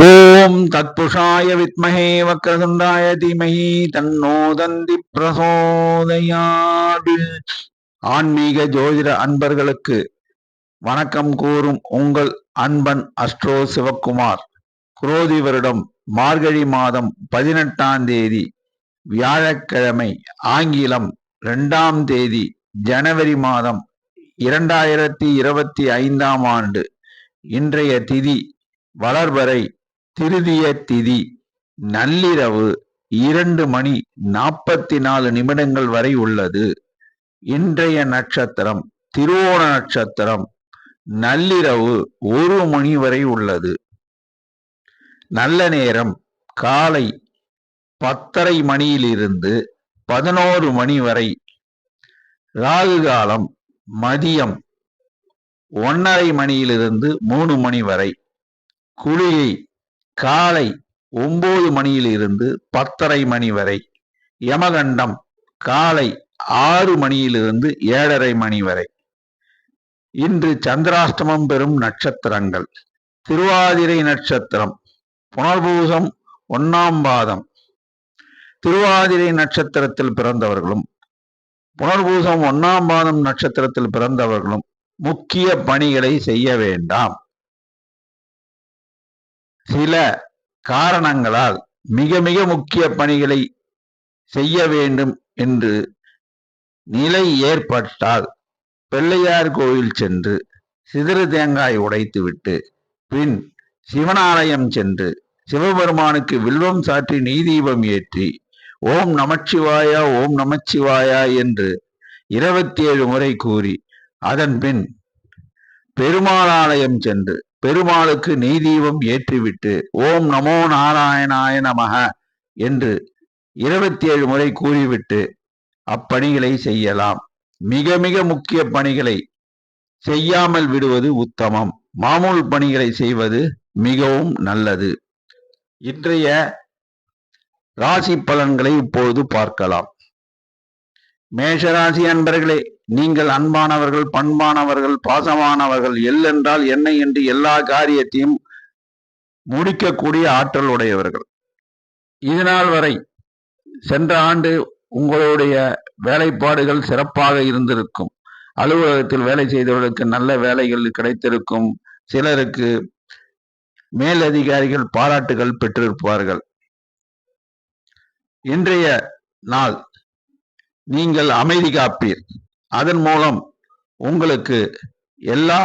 ஓம் தத்புஷாய வித்மஹே வக்ரதுண்டாய தீமஹி தன்னோ தந்தி பிரசோதயாது. ஆன்மீக ஜோதிட அன்பர்களுக்கு வணக்கம் கூறும் உங்கள் அன்பன் அஸ்ட்ரோ சிவக்குமார். குரோதி வருடம் மார்கழி மாதம் 18ஆம் தேதி வியாழக்கிழமை, ஆங்கிலம் 2ஆம் தேதி ஜனவரி மாதம் 2025ஆம் ஆண்டு. இன்றைய திதி வளர்வரை திருதிய திதி, நள்ளிரவு 2:44 வரை உள்ளது. இன்றைய நட்சத்திரம் திருவோண நட்சத்திரம், நள்ளிரவு 1 மணி வரை உள்ளது. நல்ல நேரம் காலை 10:30 மணியிலிருந்து 11 மணி வரை. ராகு காலம் மதியம் 1:30 மணியிலிருந்து 3 மணி வரை. குளிகை காலை 9 மணியிலிருந்து 10:30 மணி வரை. யமகண்டம் காலை 6 மணியிலிருந்து 7:30 மணி வரை. இன்று சந்திராஷ்டமம் பெறும் நட்சத்திரங்கள்: திருவாதிரை நட்சத்திரம், புனர்பூசம் 1ஆம் பாதம். திருவாதிரை நட்சத்திரத்தில் பிறந்தவர்களும் புனர்பூசம் 1ஆம் பாதம் நட்சத்திரத்தில் பிறந்தவர்களும் முக்கிய பணிகளை செய்ய வேண்டாம். சில காரணங்களால் மிக மிக முக்கிய பணிகளை செய்ய வேண்டும் என்று நிலை ஏற்பட்டால் பிள்ளையார் கோயில் சென்று சிதறு தேங்காய் உடைத்துவிட்டு பின் சிவனாலயம் சென்று சிவபெருமானுக்கு வில்வம் சாற்றி நெய் தீபம் ஏற்றி ஓம் நமச்சிவாயா ஓம் நமச்சிவாயா என்று 27 முறை கூறி அதன் பின் பெருமாளாலயம் சென்று பெருமாளுக்கு நெய் தீபம் ஏற்றிவிட்டு ஓம் நமோ நாராயணாய நமக என்று 27 முறை கூறிவிட்டு அப்பணிகளை செய்யலாம். மிக மிக முக்கிய பணிகளை செய்யாமல் விடுவது உத்தமம். மாமூல் பணிகளை செய்வது மிகவும் நல்லது. இன்றைய ராசி பலன்களை இப்பொழுது பார்க்கலாம். மேஷராசி அன்பர்களே, நீங்கள் அன்பானவர்கள், பண்பானவர்கள், பாசமானவர்கள். எல்லென்றால் என்ன என்று எல்லா காரியத்தையும் முடிக்கக்கூடிய ஆற்றல் உடையவர்கள். இதனால் வரை சென்ற ஆண்டு உங்களுடைய வேலைப்பாடுகள் சிறப்பாக இருந்திருக்கும். அலுவலகத்தில் வேலை செய்தவர்களுக்கு நல்ல வேலைகள் கிடைத்திருக்கும். சிலருக்கு மேலதிகாரிகள் பாராட்டுகள் பெற்றிருப்பார்கள். இன்றைய நாள் நீங்கள் அமைதி காப்பீர். அதன் மூலம் உங்களுக்கு எல்லா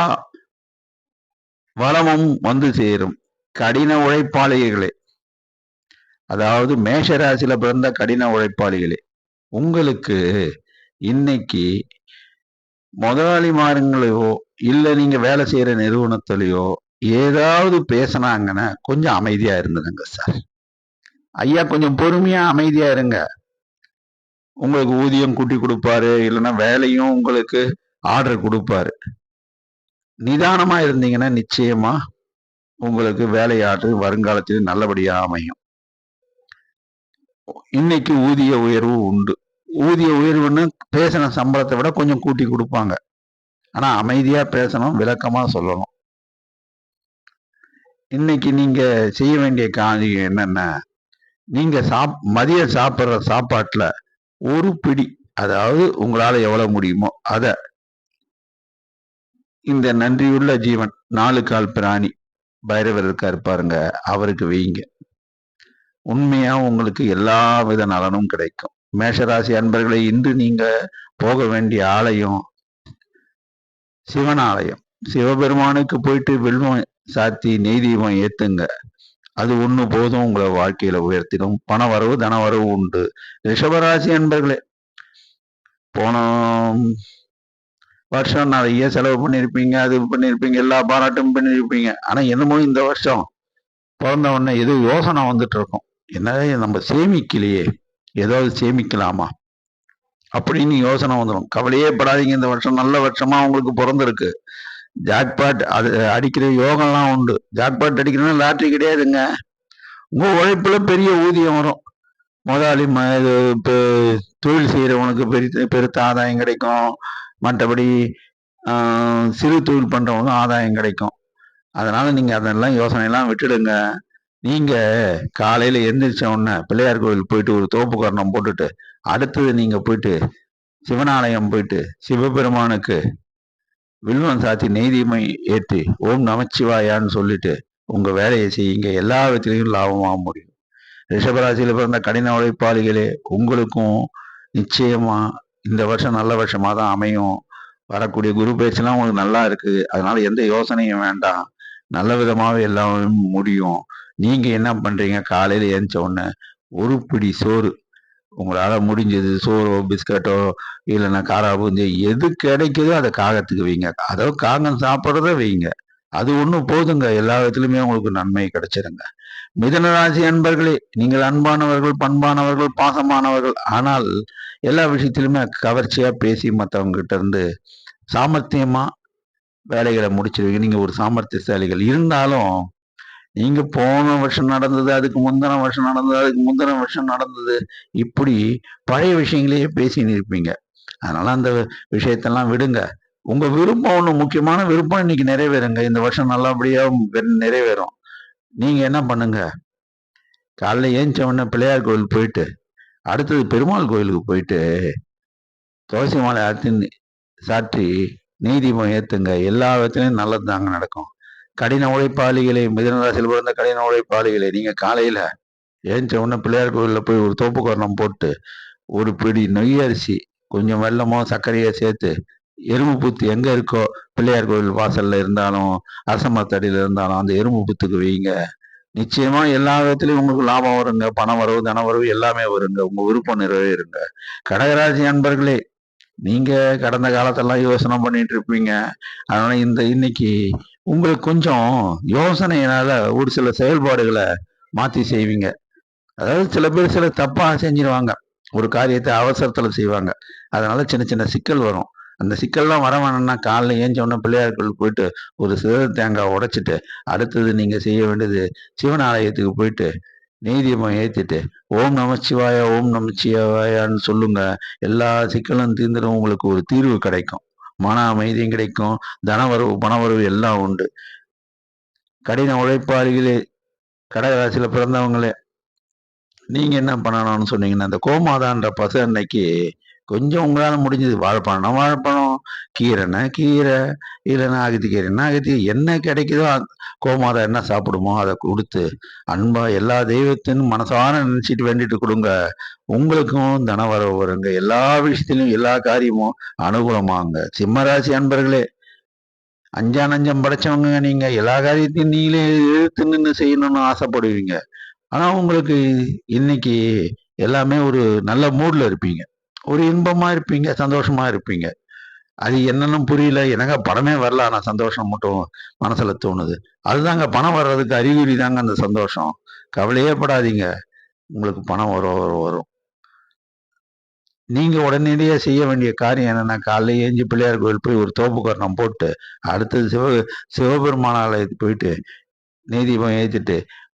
வளமும் வந்து சேரும். கடின உழைப்பாளிகளே, அதாவது மேஷராசியில பிறந்த கடின உழைப்பாளிகளே, உங்களுக்கு இன்னைக்கு முதலாளிமாருங்களையோ இல்ல நீங்க வேலை செய்யற நிறுவனத்திலேயோ ஏதாவது பேசினாங்கன்னா கொஞ்சம் அமைதியா இருந்ததுங்க சார். ஐயா கொஞ்சம் பொறுமையா அமைதியா இருங்க. உங்களுக்கு ஊதியம் கூட்டி கொடுப்பாரு, இல்லைன்னா வேலையும் உங்களுக்கு ஆர்டர் கொடுப்பாரு. நிதானமா இருந்தீங்கன்னா நிச்சயமா உங்களுக்கு வேலை ஆர்டர் வருங்காலத்தில் நல்லபடியா அமையும். இன்னைக்கு ஊதிய உயர்வு உண்டு. ஊதிய உயர்வுன்னு பேசின சம்பளத்தை விட கொஞ்சம் கூட்டி கொடுப்பாங்க. ஆனா அமைதியா பேசணும், விளக்கமா சொல்லணும். இன்னைக்கு நீங்க செய்ய வேண்டிய காரியம் என்னன்னா, நீங்க மதியம் சாப்பிட்ற சாப்பாட்டுல ஒரு பிடி, அதாவது உங்களால எவ்வளவு முடியுமோ அத இந்த நன்றியுள்ள ஜீவன் 4 கால் பிராணி பைரவர் இருக்காரு பாருங்க, அவருக்கு வைங்க. உண்மையா உங்களுக்கு எல்லா வித நலனும் கிடைக்கும். மேஷராசி அன்பர்களை, இன்று நீங்க போக வேண்டிய ஆலயம் சிவன் ஆலயம். சிவபெருமானுக்கு போயிட்டு வில்வம் சாத்தி நெய் தீபம் ஏத்துங்க. அது ஒண்ணு போதும், உங்களை வாழ்க்கையில உயர்த்திடும். பண வரவு தன வரவு உண்டு. ரிஷபராசி அன்பர்களே, போன வருஷம் நிறைய செலவு பண்ணியிருப்பீங்க, அது பண்ணியிருப்பீங்க, எல்லா பாராட்டும் பண்ணியிருப்பீங்க. ஆனா என்னமோ இந்த வருஷம் பிறந்த உடனே ஏதோ யோசனை வந்துட்டு இருக்கும். என்ன நம்ம சேமிக்கலையே, ஏதாவது சேமிக்கலாமா அப்படின்னு யோசனை வந்துடும். கவலையே படாதீங்க, இந்த வருஷம் நல்ல வருஷமா உங்களுக்கு பிறந்திருக்கு. ஜாக்பாட் அது அடிக்கிற யோகம்லாம் உண்டு. ஜாக்பாட் அடிக்கிறதுனா லாட்ரி கிடையாதுங்க. உங்க உழைப்புல பெரிய ஊதியம் வரும். முதலாளி தொழில் செய்யறவனுக்கு பெருத்த ஆதாயம் கிடைக்கும். மற்றபடி சிறு தொழில் பண்றவனுக்கும் ஆதாயம் கிடைக்கும். அதனால நீங்க அதெல்லாம் யோசனையெல்லாம் விட்டுடுங்க. நீங்க காலையில எந்திரிச்ச உடனே பிள்ளையார் கோவில் போயிட்டு ஒரு தோப்பு கரணம் போட்டுட்டு, அடுத்தது நீங்க போயிட்டு சிவனாலயம் போயிட்டு சிவபெருமானுக்கு வில்வம் சாத்தி நெய் தீபம் ஏற்றி ஓம் நமச்சிவாயான்னு சொல்லிட்டு உங்க வேலையை செய்யுங்க. எல்லா விதத்திலையும் லாபமாக முடியும். ரிஷபராசியில பிறந்த கடின உழைப்பாளிகளே, உங்களுக்கும் நிச்சயமா இந்த வருஷம் நல்ல வருஷமா தான் அமையும். வரக்கூடிய குரு பயிற்சிலாம் உங்களுக்கு நல்லா இருக்கு. அதனால எந்த யோசனையும் வேண்டாம். நல்ல விதமாவே எல்லாமே முடியும். நீங்க என்ன பண்றீங்க? காலையில எந்திச்ச உடனே ஒரு பிடி சோறு உங்களால முடிஞ்சது சோறோ, பிஸ்கட்டோ இல்லைன்னா காரா பூந்தி எது கிடைக்குதோ அதை காகத்துக்கு வைங்க. அதாவது காகம் சாப்பிட்றத வைங்க. அது ஒண்ணும் போதுங்க. எல்லா விதத்திலுமே உங்களுக்கு நன்மை கிடைச்சிருங்க. மிதுன ராசி அன்பர்களே, நீங்கள் அன்பானவர்கள், பண்பானவர்கள், பாசமானவர்கள். ஆனால் எல்லா விஷயத்திலுமே கவர்ச்சியா பேசி மத்தவங்க கிட்ட இருந்து சாமர்த்தியமா வேலைகளை முடிச்சிருவீங்க. நீங்க ஒரு சாமர்த்தியசாலிகள். இருந்தாலும் நீங்க போன வருஷம் நடந்தது, அதுக்கு முந்தின வருஷம் நடந்தது, அதுக்கு முந்தின வருஷம் நடந்தது, இப்படி பழைய விஷயங்களையே பேசின்னு இருப்பீங்க. அதனால அந்த விஷயத்தெல்லாம் விடுங்க. உங்க விருப்பம் ஒண்ணு முக்கியமான விருப்பம் இன்னைக்கு நிறைவேறுங்க. இந்த வருஷம் நல்லபடியா நிறைவேறும். நீங்க என்ன பண்ணுங்க, காலைல ஏந்திச்ச உடனே பிள்ளையார் கோவில் போயிட்டு, அடுத்தது பெருமாள் கோயிலுக்கு போயிட்டு, துளசி மாலை சாற்றி நெய் தீபம் ஏத்துங்க. எல்லா விதத்திலயும் நல்லது தாங்க நடக்கும். கடின உழைப்பாளிகளே, மிதுன ராசியில் பிறந்த கடின உழைப்பாளிகளே, நீங்க காலையில ஏந்திச்ச உடனே பிள்ளையார் கோவில்ல போய் ஒரு தோப்பு கரணம் போட்டு, ஒரு பிடி நொய் அரிசி, கொஞ்சம் வெல்லமோ, சர்க்கரையோ சேர்த்து, எறும்பு புத்து எங்க இருக்கோ, பிள்ளையார் கோவில் வாசல்ல இருந்தாலும், அரச மரத்தடியில இருந்தாலும், அந்த எறும்பு புத்துக்கு வைங்க. நிச்சயமா எல்லா விதத்திலயும் உங்களுக்கு லாபம் வருங்க. பண வரவு, தன வரவு எல்லாமே வருங்க. உங்க விருப்பம் நிறைவேறுங்க. கடகராசி அன்பர்களே, நீங்க கடந்த காலத்தெல்லாம் யோசனை பண்ணிட்டு இருப்பீங்க. அதனால இன்னைக்கு உங்களுக்கு கொஞ்சம் யோசனையினால ஒரு சில செயல்பாடுகளை மாத்தி செய்வீங்க. அதாவது சில பேர் சில தப்பா செஞ்சிருவாங்க. ஒரு காரியத்தை அவசரத்துல செய்வாங்க. அதனால சின்ன சின்ன சிக்கல் வரும். அந்த சிக்கல்லாம் வர வேணும்னா காலைல ஏஞ்ச உடனே பிள்ளையார் கோயிலுக்கு போயிட்டு ஒரு சிறு தேங்காய் உடைச்சிட்டு, அடுத்தது நீங்க செய்ய வேண்டியது சிவன் ஆலயத்துக்கு போயிட்டு நெய் தீபம் ஏத்திட்டு, ஓம் நமச்சிவாய, ஓம் நமச்சிவாயான்னு சொல்லுங்க. எல்லா சிக்கலும் தீர்ந்துடும். உங்களுக்கு ஒரு தீர்வு கிடைக்கும். மன அமைதியும் கிடைக்கும். தனவரவு, பணவரவு எல்லாம் உண்டு. கடின உழைப்பாளிகளே, கடகராசியில பிறந்தவங்களே, நீங்க என்ன பண்ணணும்னு சொன்னீங்கன்னா, அந்த கோமாதான்ற பசு அன்னைக்கு கொஞ்சம் உங்களால முடிஞ்சது வாழைப்பழம்னா வாழைப்பழம், கீரைன்னா கீரை, இல்லைன்னா அகத்தி கீரைன்னா அகத்தி என்ன கிடைக்குதோ கோமாதா என்ன சாப்பிடுமோ அதை கொடுத்து அன்பா எல்லா தெய்வத்தின் மனசார நினைச்சிட்டு வேண்டிட்டு கொடுங்க. உங்களுக்கும் தன வரவு வருங்க. எல்லா விஷயத்திலும் எல்லா காரியமும் அனுகூலமாங்க. சிம்மராசி அன்பர்களே, அஞ்சா நஞ்சம் படைச்சவங்க நீங்க. எல்லா காரியத்தையும் நீங்களே எழுத்து நின்று செய்யணும்னு ஆசைப்படுவீங்க. ஆனா உங்களுக்கு இன்னைக்கு எல்லாமே ஒரு நல்ல மூட்ல இருப்பீங்க. ஒரு இன்பமா இருப்பீங்க, சந்தோஷமா இருப்பீங்க. அது என்னன்னு புரியல. எனக்கு பணமே வரல. ஆனா சந்தோஷம் மட்டும் மனசுல தோணுது. அதுதாங்க பணம் வர்றதுக்கு அறிகுறி தாங்க அந்த சந்தோஷம். கவலையே படாதீங்க. உங்களுக்கு பணம் வரும். நீங்க உடனடியா செய்ய வேண்டிய காரியம் என்னன்னா, காலைல ஏஞ்சு பிள்ளையார் கோவில் போய் ஒரு தோப்பு கரணம் போட்டு, அடுத்தது சிவபெருமான் ஆலயத்துக்கு போயிட்டு நெய் தீபம் ஏத்திட்டு,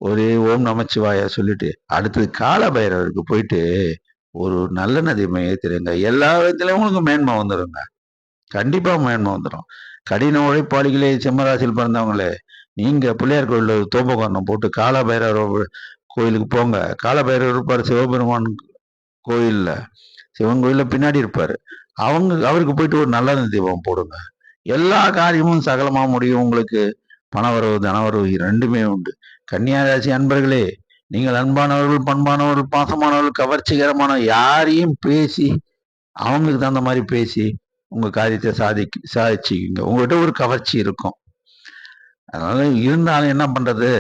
ஒரே ஓம் நமச்சிவாய சொல்லிட்டு, அடுத்தது கால பைரவருக்கு போயிட்டு, ஒரு நல்லெண்ணெய் தீபம் ஏத்திருங்க. எல்லா விதத்திலயும் உங்களுக்கு மேன்மை வந்துருங்க. கண்டிப்பா மேன்மை வந்துரும். கடின உழைப்பாளிகளே, சிம்மராசியில் பிறந்தவங்களே, நீங்க பிள்ளையார் கோயில்ல ஒரு தூபகரணம் போட்டு கால பைரவர் கோயிலுக்கு போங்க. கால பைரவர் இருப்பாரு சிவபெருமான் கோயில்ல. சிவன் கோயில்ல பின்னாடி இருப்பாரு. அவருக்கு போயிட்டு ஒரு நல்லெண்ணெய் தீபம் போடுங்க. எல்லா காரியமும் சகலமா முடியும் உங்களுக்கு. பணவரவு, தனவரவு 2மே உண்டு. கன்னியா ராசி அன்பர்களே, நீங்கள் அன்பானவர்கள், பண்பானவர்கள், பாசமானவர்கள், கவர்ச்சிகரமான யாரையும் பேசி அவங்களுக்கு தகுந்த மாதிரி பேசி உங்க காரியத்தை சாதிச்சுக்குங்க. உங்ககிட்ட ஒரு கவர்ச்சி இருக்கும். அதனால இருந்தாலும் என்ன பண்றது,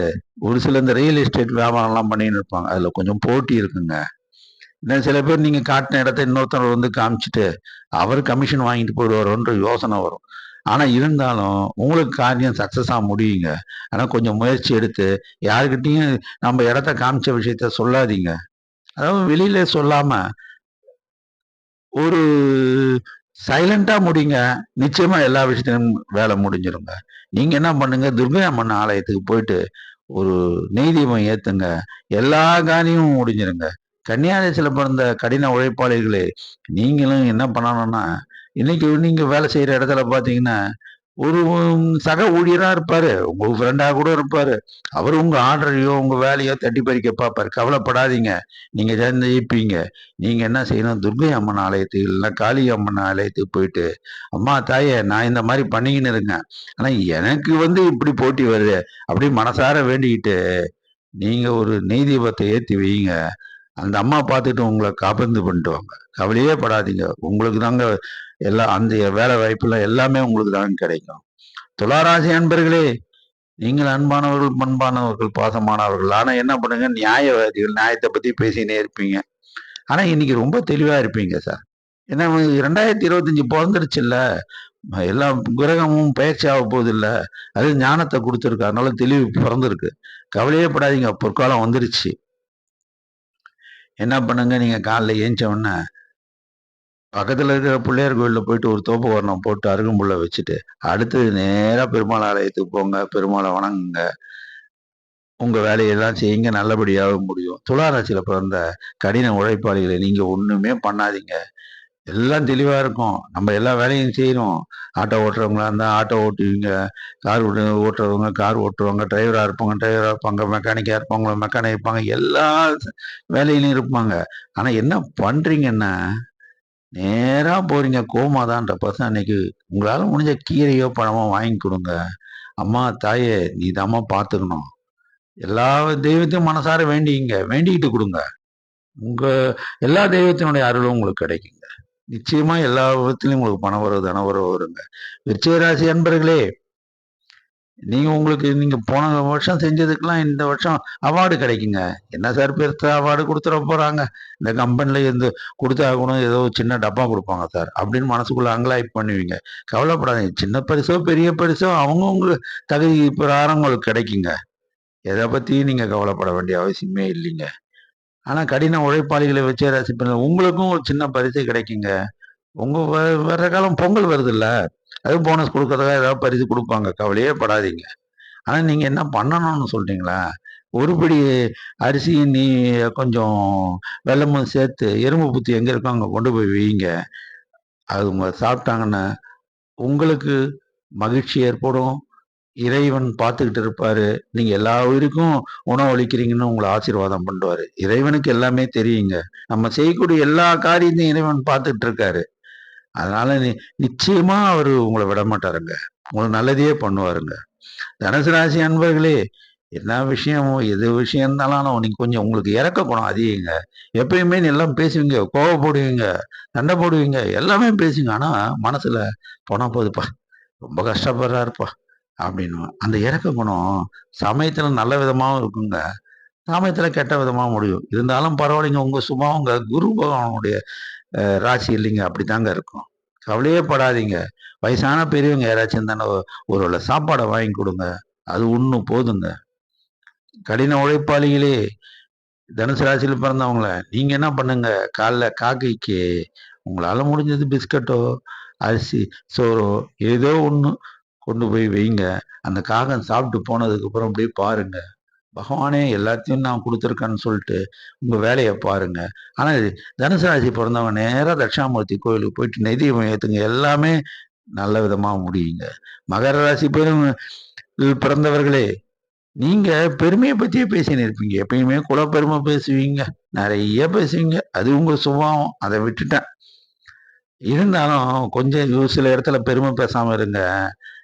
ஒரு சில இந்த ரியல் எஸ்டேட் வியாபாரம்லாம் பண்ணின்னு இருப்பாங்க. அதுல கொஞ்சம் போட்டி இருக்குங்க. இன்னும் சில பேர் நீங்க காட்டின இடத்த இன்னொருத்தர் வந்து காமிச்சிட்டு அவர் கமிஷன் வாங்கிட்டு போயிடுவாரோன்ற யோசனை வரும். ஆனா இருந்தாலும் உங்களுக்கு காரியம் சக்சஸா முடியுங்க. ஆனா கொஞ்சம் முயற்சி எடுத்து யாருக்கிட்டையும் நம்ம இடத்த காமிச்ச விஷயத்த சொல்லாதீங்க. அதாவது வெளியில சொல்லாம ஒரு சைலண்டா முடிங்க. நிச்சயமா எல்லா விஷயத்திலும் வேலை முடிஞ்சிருங்க. நீங்க என்ன பண்ணுங்க, துர்கை அம்மன் ஆலயத்துக்கு போயிட்டு ஒரு நெய் தீபம் ஏத்துங்க. எல்லா காரியமும் முடிஞ்சிருங்க. கன்னியாராசியில பிறந்த கடின உழைப்பாளிகளே, நீங்களும் என்ன பண்ணணும்னா, இன்னைக்கு நீங்க வேலை செய்யற இடத்துல பார்த்தீங்கன்னா, ஒரு சக ஊழியரா இருப்பாரு. உங்க ஃப்ரெண்டா கூட இருப்பாரு. அவரு உங்க ஆர்டரையோ, உங்க வேலையோ தட்டி பறிக்க பார்ப்பாரு. கவலைப்படாதீங்க. நீங்க ஜெயிப்பீங்க. நீங்க என்ன செய்யணும், துர்க்கை அம்மன் ஆலயத்துக்கு இல்லன்னா காளி அம்மன் ஆலயத்துக்கு போயிட்டு, "அம்மா தாயே நான் இந்த மாரி பண்ணிக்கின்னு இருக்கேன். ஆனா எனக்கு இப்படி போட்டி வருதே" அப்படின்னு மனசார வேண்டிக்கிட்டு, நீங்க ஒரு நெய் தீபத்த ஏத்தி வையுங்க. அந்த அம்மா பார்த்துட்டு உங்கள காபந்து பண்ணிடுவாங்க. கவலையே படாதீங்க. உங்களுக்கு தாங்க எல்லாம் அந்த வேலை வாய்ப்புலாம் எல்லாமே உங்களுக்கு தாங்க கிடைக்கும். துளாராசி அன்பர்களே, நீங்கள் அன்பானவர்கள், பண்பானவர்கள், பாசமானவர்கள். ஆனா என்ன பண்ணுங்க, நியாயவாதிகள். நியாயத்த பத்தி பேசினே இருப்பீங்க. ஆனா இன்னைக்கு ரொம்ப தெளிவா இருப்பீங்க சார். ஏன்னா 2025 பொறந்துருச்சுல்ல. எல்லா கிரகமும் பயிற்சி ஆக போகுதுல்ல. அது ஞானத்த குடுத்துருக்கு. அதனால தெளிவு பிறந்திருக்கு. கவலையே படாதீங்க. பொற்காலம் வந்துருச்சு. என்ன பண்ணுங்க, நீங்க காலைல ஏஞ்ச உடனே பக்கத்துல இருக்கிற பிள்ளையார் கோயில்ல போயிட்டு ஒரு தோப்புக்கரணம் போட்டு அருகம்புல்ல வச்சுட்டு, அடுத்தது நேரா பெருமாள் ஆலயத்துக்கு போங்க. பெருமாள வணங்குங்க. உங்க வேலையெல்லாம் செய்யுங்க. நல்லபடியாக முடியும். துலா ராசியில பிறந்த கடின உழைப்பாளிகளே, நீங்க ஒண்ணுமே பண்ணாதீங்க. எல்லாம் தெளிவா இருக்கும். நம்ம எல்லா வேலையும் செய்றோம். ஆட்டோ ஓட்டுறவங்களா இருந்தா ஆட்டோ ஓட்டுவீங்க. கார் ஓட்டுறவங்க கார் ஓட்டுவாங்க. டிரைவரா இருப்பாங்க டிரைவரா இருப்பாங்க. மெக்கானிக்கா இருப்பாங்க மெக்கானிக் இருப்பாங்க. எல்லா வேலையிலயும் இருப்பாங்க. ஆனா என்ன பண்றீங்கன்னா, நேரா போறீங்க கோமாதான்ற பர்சன் அன்னைக்கு உங்களால முடிஞ்ச கீரையோ, பழமோ வாங்கி குடுங்க. "அம்மா, தாயே நீதாம்மா பார்த்துக்கணும்." எல்லா தெய்வத்தையும் மனசார வேண்டிக்கிங்க. வேண்டிக்கிட்டு குடுங்க. உங்க எல்லா தெய்வத்தினுடைய அருளும் உங்களுக்கு கிடைக்குங்க. நிச்சயமா எல்லா விதத்திலயும் உங்களுக்கு பண வரவு, தன வரவு வருங்க. விருச்சிக ராசி அன்பர்களே, நீங்க போன வருஷம் செஞ்சதுக்கெல்லாம் இந்த வருஷம் அவார்டு கிடைக்குங்க. என்ன சார் பெருசா அவார்டு குடுத்துற போறாங்க? இந்த கம்பெனில இருந்து குடுத்தாகணும் ஏதோ ஒரு சின்ன டப்பா குடுப்பாங்க சார். அப்படின்னு மனசுக்குள்ள அங்கலாய்ப் பண்ணுவீங்க. கவலைப்படாதீங்க. சின்ன பரிசோ, பெரிய பரிசோ அவங்கவங்க தகுதி பிரகாரம் உங்களுக்கு கிடைக்குங்க. எத பத்தியும் நீங்க கவலைப்பட வேண்டிய அவசியமே இல்லைங்க. ஆனா கடின உழைப்பாளிகளை வச்சே ராசி பலன் உங்களுக்கும் ஒரு சின்ன பரிசு கிடைக்குங்க. உங்க வர்ற காலம் பொங்கல் வருதுல்ல, அதுவும் போனஸ் குடுக்கறதா ஏதாவது பரிசு குடுப்பாங்க. கவலையே படாதீங்க. ஆனா நீங்க என்ன பண்ணணும்னு சொல்றீங்களா? ஒரு பிடி அரிசி கொஞ்சம் வெல்லமும் சேர்த்து எறும்பு புத்து எங்க இருக்கோ அங்க கொண்டு போய் வையுங்க. அவங்க சாப்பிட்டாங்கன்னா, உங்களுக்கு மகிழ்ச்சி ஏற்படும். இறைவன் பார்த்துக்கிட்டு இருப்பாரு. நீங்க எல்லா உயிருக்கும் உணவளிக்கிறீங்கன்னு உங்கள ஆசீர்வாதம் பண்ணுவாரு. இறைவனுக்கு எல்லாமே தெரியுங்க. நம்ம செய்யக்கூடிய எல்லா காரியத்தையும் இறைவன் பார்த்துட்டு இருக்காரு. அதனால நிச்சயமா அவரு உங்கள விடமாட்டாருங்க. உங்களுக்கு நல்லதையே பண்ணுவாருங்க. தனுசு ராசி அன்பர்களே, என்ன விஷயமோ, எது விஷயம் இருந்தாலும் நீங்க கொஞ்சம் உங்களுக்கு இரக்க குணம் அதிகங்க. எப்பயுமே எல்லாம் பேசுவீங்க, கோவப்படுவீங்க, சண்டை போடுவீங்க, எல்லாமே பேசுவீங்க. ஆனா மனசுல "போனா போதுப்பா, ரொம்ப கஷ்டப்படுறாருப்பா" அப்படின்னுவேன். அந்த இரக்க குணம் சமயத்துல நல்ல விதமாவும் இருக்குங்க. சமயத்துல கெட்ட விதமா முடியும். இருந்தாலும் பரவாயில்லைங்க. உங்க சுபாவம் உங்க குரு பகவானுடைய ராசி இல்லைங்க. அப்படித்தாங்க இருக்கும். கவலையே படாதீங்க. வயசான பெரியவங்க யாராச்சும் இருந்தாங்கன்னா, ஒரு வேள சாப்பாட வாங்கி குடுங்க. அது ஒண்ணும் போதுங்க. கடின உழைப்பாளிகளே, தனுசு ராசியில பிறந்தவங்கள, நீங்க என்ன பண்ணுங்க, காலைல காக்கைக்கு உங்களால முடிஞ்சது பிஸ்கட்டோ, அரிசி, சோறோ ஏதோ ஒண்ணு கொண்டு போய் வையுங்க. அந்த காகம் சாப்பிட்டு போனதுக்கப்புறம் அப்படியே பாருங்க. பகவானே எல்லாத்தையும் நான் குடுத்துருக்கேன்னு சொல்ட்டு, உங்க வேலைய பாருங்க. ஆனா தனுசு ராசி பொறந்தவங்க நேரா தட்சிணாமூர்த்தி கோயிலுக்கு போயிட்டு நெய் தீபம் ஏத்துங்க. எல்லாமே நல்ல விதமா முடியுங்க. மகர ராசி பிறந்தவர்களே, நீங்க பெருமைய பத்தியே பேசின்னு இருப்பீங்க. எப்பயுமே குலப்பெருமை பேசுவீங்க. நெறைய பேசுவீங்க. அது உங்க சுபாவம். அத விட்டுட்டேன். இருந்தாலும் கொஞ்சம் ஒரு சில இடத்துல பெருமை பேசாம இருங்க.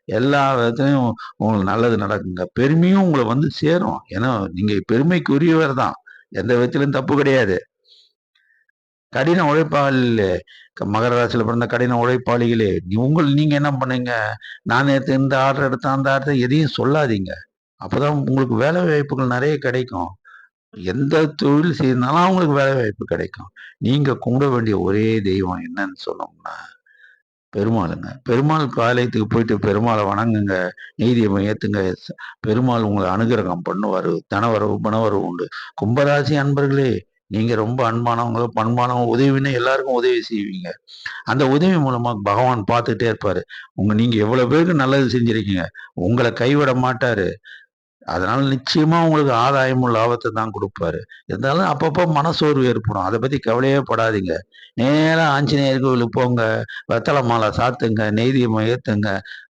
எல்லா விதத்துலயும் உங்களுக்கு நல்லது நடக்குங்க. பெருமையும் உங்கள வந்து சேரும். ஏன்னா, நீங்க பெருமைக்குரியவர் தான். எந்த விதத்திலும் தப்பு கிடையாது. கடின உழைப்பாளிகளே, மகர ராசியில பிறந்த கடின உழைப்பாளிகளே, நீங்க என்ன பண்ணுங்க, நான் நேத்து இந்த ஆர்டர் எடுத்தேன், அந்த ஆர்டர் எதையும் சொல்லாதீங்க. அப்பதான் உங்களுக்கு வேலை வாய்ப்புகள் நெறைய கிடைக்கும். எந்த தொழில் செய்யணும்னாலும் அவங்களுக்கு வேலை வாய்ப்பு கிடைக்கும். நீங்க கும்பிட வேண்டிய ஒரே தெய்வம் என்னன்னு சொன்னோம்னா பெருமாளுங்க. பெருமாள் ஆலயத்துக்கு போயிட்டு பெருமாள வணங்குங்க. நெய் தீபம் ஏத்துங்க. பெருமாள் உங்கள அனுக்கிரகம் பண்ணுவாரு. தனவரவு, பணவரவு உண்டு. கும்பராசி அன்பர்களே, நீங்க ரொம்ப அன்பானவங்க, பண்பானவங்க, உதவின்னா எல்லாருக்கும் உதவி செய்வீங்க. அந்த உதவி மூலமா பகவான் பார்த்துட்டே இருப்பாரு. நீங்க எவ்வளவு பேருக்கு நல்லது செஞ்சிருக்கீங்க. உங்கள கைவிட மாட்டாரு. அதனால நிச்சயமா உங்களுக்கு ஆதாயமும் லாபத்தை தான் கொடுப்பாரு. இருந்தாலும் அப்பப்போ மனசோர்வு ஏற்படும். அதை பத்தி கவலையே படாதீங்க. நேரா ஆஞ்சநேயர் கோவிலுக்கு போங்க, வெத்தலை மாலை சாத்துங்க, நெய் தீபம் ஏத்துங்க.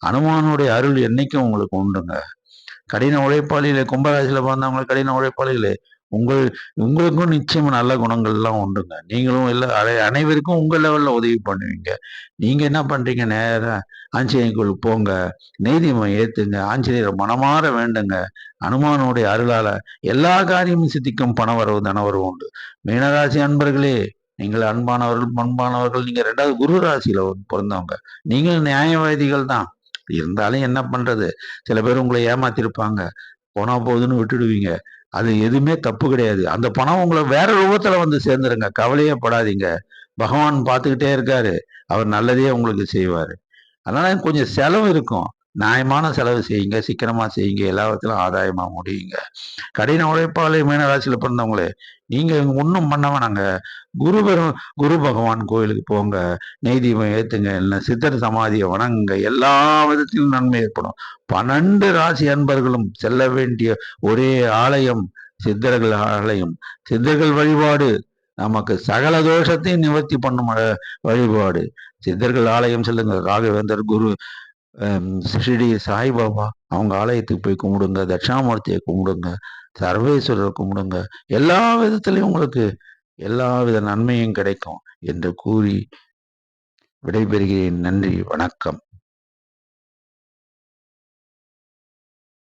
அனுமானுடைய அருள் என்னைக்கும் உங்களுக்கு உண்டுங்க. கடின உழைப்பாளிகளே, கும்பராசியில பிறந்தவங்க கடின உழைப்பாளிகளே, உங்கள் உங்களுக்கும் நிச்சயமா நல்ல குணங்கள்லாம் உண்டுங்க. நீங்களும் எல்லா அனைவருக்கும் உங்க லெவல்ல உதவி பண்ணுவீங்க. நீங்க என்ன பண்றீங்க? நேரா ஆஞ்சநேயர் கோயிலுக்கு போங்க, நெய் தீபம் ஏத்துங்க, ஆஞ்சநேயரை மனமார வேண்டுங்க. அனுமானுடைய அருளால எல்லா காரியமும் சித்திக்கும். பணவரவு, தனவரவு உண்டு. மீனராசி அன்பர்களே, நீங்கள் அன்பானவர்கள், பண்பானவர்கள். நீங்க 2வது குரு ராசியில பிறந்தவங்க. நீங்கள் நியாயவாதிகள் தான். இருந்தாலும் என்ன பண்றது? சில பேர் உங்களை ஏமாத்திருப்பாங்க. போனா போகுதுன்னு விட்டுடுவீங்க. அது எதுவுமே தப்பு கிடையாது. அந்த பணம் உங்கள வேற ரூபத்துல வந்து சேர்ந்துருங்க. கவலையே படாதீங்க. பகவான் பார்த்துக்கிட்டே இருக்காரு. அவர் நல்லதையே உங்களுக்கு செய்வாரு. அதனால கொஞ்சம் செலவு இருக்கும். நியாயமான செலவு செய்யுங்க. சிக்கனமா செய்யுங்க. எல்லா விதத்திலும் ஆதாயமா முடியுங்க. கடின உழைப்பாளி மீனராசியில பிறந்தவங்களே, நீங்க ஒண்ணும் பண்ண வேணாங்க. குரு பகவான் கோயிலுக்கு போங்க. நெய் தீபம் ஏத்துங்க. இல்ல சித்தர் சமாதியை வணங்குங்க. எல்லா விதத்திலும் நன்மை ஏற்படும். 12 ராசி அன்பர்களும் செல்ல வேண்டிய ஒரே ஆலயம் சித்தர்கள் ஆலயம். சித்தர்கள் வழிபாடு நமக்கு சகல தோஷத்தையும் நிவர்த்தி பண்ணும் வழிபாடு. சித்தர்கள் ஆலயம் செல்லுங்க. ராகவேந்தர், குரு ஷிரடி சாய்பாபா அவங்க ஆலயத்துக்கு போய் கும்பிடுங்க. தட்சிணாமூர்த்தியை கும்பிடுங்க. சர்வேஸ்வரரை கும்பிடுங்க. எல்லா விதத்திலையும் உங்களுக்கு எல்லாவித நன்மையும் கிடைக்கும் என்று கூறி விடைபெறுகிறேன். நன்றி, வணக்கம்.